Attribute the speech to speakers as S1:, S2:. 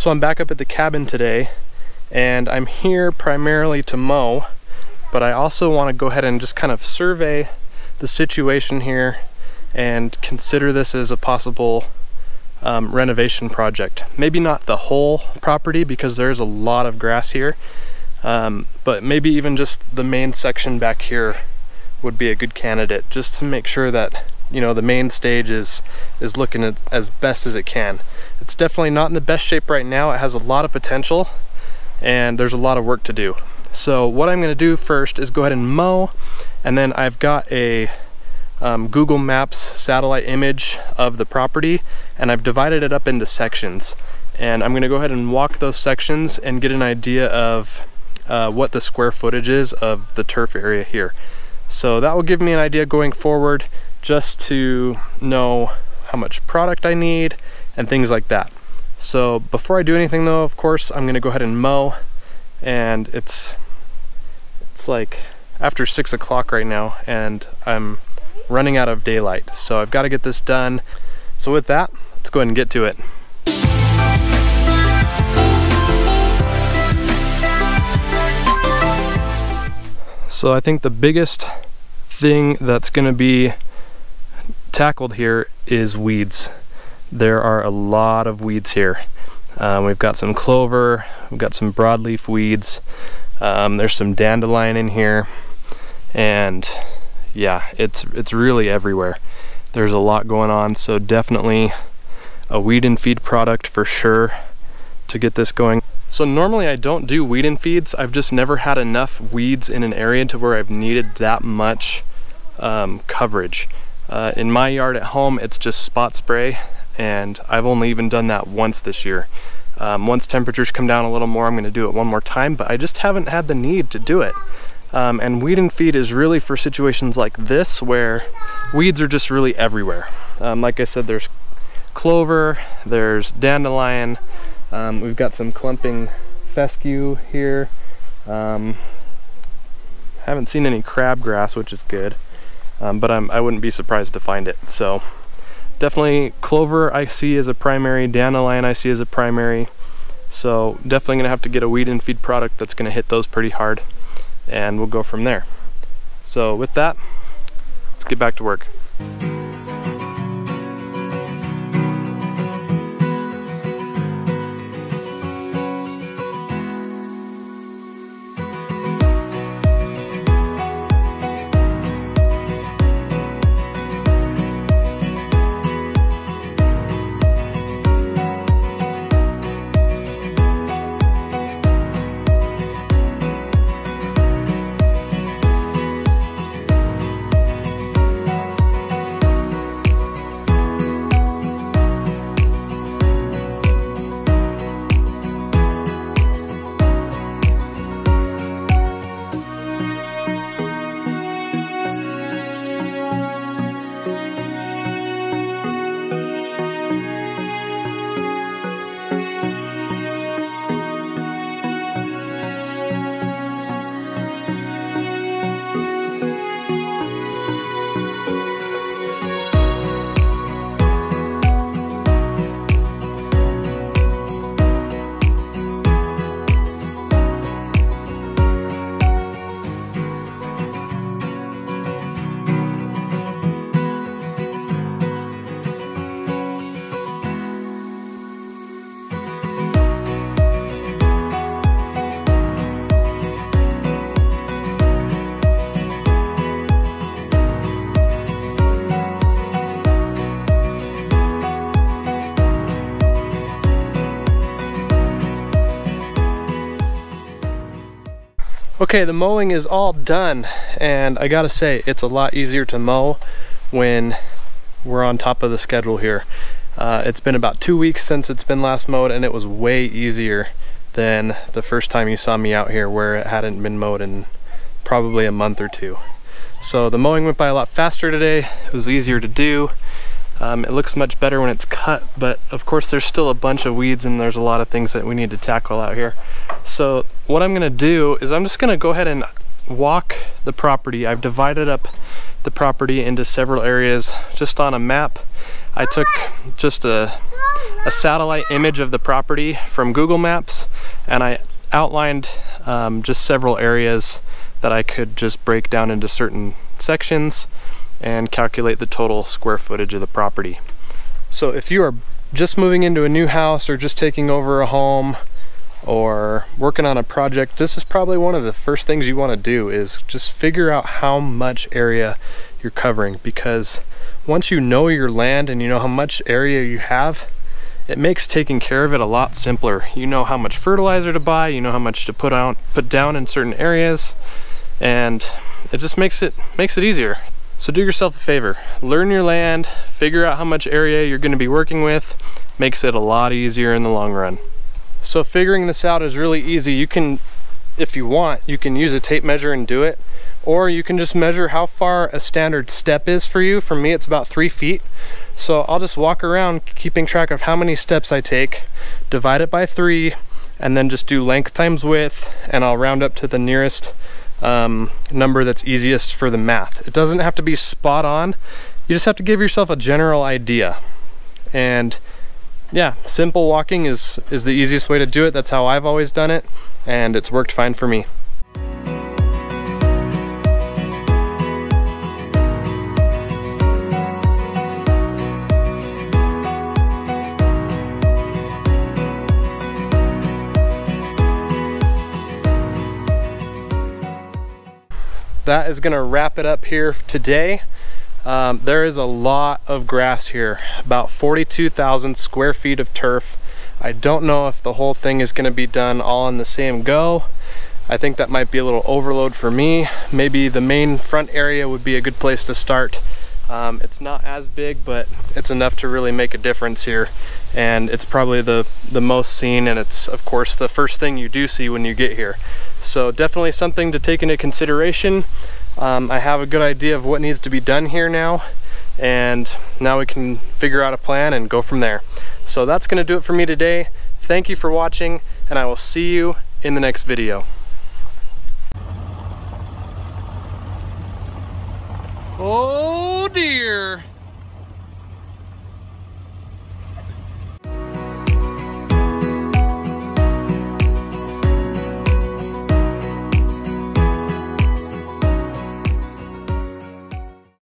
S1: So I'm back up at the cabin today, and I'm here primarily to mow, but I also want to go ahead and just kind of survey the situation here and consider this as a possible renovation project. Maybe not the whole property because there's a lot of grass here, but maybe even just the main section back here would be a good candidate, just to make sure that, you know, the main stage is looking as best as it can. It's definitely not in the best shape right now. It has a lot of potential and there's a lot of work to do. So what I'm going to do first is go ahead and mow, and then I've got a Google Maps satellite image of the property, and I've divided it up into sections, and I'm going to go ahead and walk those sections and get an idea of what the square footage is of the turf area here. So that will give me an idea going forward, just to know how much product I need and things like that. So before I do anything though, of course, I'm gonna go ahead and mow, and it's like after 6 o'clock right now, and I'm running out of daylight. So I've got to get this done. So with that, let's go ahead and get to it. So I think the biggest thing that's going to be tackled here is weeds. There are a lot of weeds here. We've got some clover, we've got some broadleaf weeds, there's some dandelion in here, and yeah, it's really everywhere. There's a lot going on, so definitely a weed and feed product for sure to get this going. So normally I don't do weed and feeds. I've just never had enough weeds in an area to where I've needed that much coverage. In my yard at home, it's just spot spray, and I've only even done that once this year. Once temperatures come down a little more, I'm going to do it one more time, but I just haven't had the need to do it. And weed and feed is really for situations like this where weeds are just really everywhere. Like I said, there's clover, there's dandelion, we've got some clumping fescue here. Haven't seen any crabgrass, which is good, but I wouldn't be surprised to find it. So definitely clover I see as a primary, dandelion I see as a primary. So definitely gonna have to get a weed and feed product that's gonna hit those pretty hard, and we'll go from there. So with that, let's get back to work. Okay, the mowing is all done, and I gotta say, it's a lot easier to mow when we're on top of the schedule here. It's been about 2 weeks since it's been last mowed, and it was way easier than the first time you saw me out here, where it hadn't been mowed in probably a month or two. So the mowing went by a lot faster today. It was easier to do. It looks much better when it's cut, but of course there's still a bunch of weeds and there's a lot of things that we need to tackle out here. So what I'm gonna do is I'm just gonna go ahead and walk the property. I've divided up the property into several areas just on a map. I took just a satellite image of the property from Google Maps, and I outlined just several areas that I could just break down into certain sections and calculate the total square footage of the property. So if you are just moving into a new house or just taking over a home or working on a project, this is probably one of the first things you want to do, is just figure out how much area you're covering, because once you know your land and you know how much area you have, it makes taking care of it a lot simpler. You know how much fertilizer to buy, you know how much to put down in certain areas, and it just makes it easier. So do yourself a favor, learn your land, figure out how much area you're going to be working with. Makes it a lot easier in the long run. So figuring this out is really easy. You can, if you want, you can use a tape measure and do it, or you can just measure how far a standard step is for you. For me, it's about 3 feet. So I'll just walk around keeping track of how many steps I take, divide it by 3, and then just do length times width, and I'll round up to the nearest number that's easiest for the math. It doesn't have to be spot on. You just have to give yourself a general idea. And yeah, simple walking is the easiest way to do it. That's how I've always done it, and it's worked fine for me. That is gonna wrap it up here today. There is a lot of grass here, about 42,000 square feet of turf. I don't know if the whole thing is going to be done all in the same go. I think that might be a little overload for me. Maybe the main front area would be a good place to start. It's not as big, but it's enough to really make a difference here. And it's probably the most seen, and it's of course the first thing you do see when you get here. So definitely something to take into consideration. I have a good idea of what needs to be done here now, and now we can figure out a plan and go from there. So that's going to do it for me today. Thank you for watching, and I will see you in the next video. Oh dear!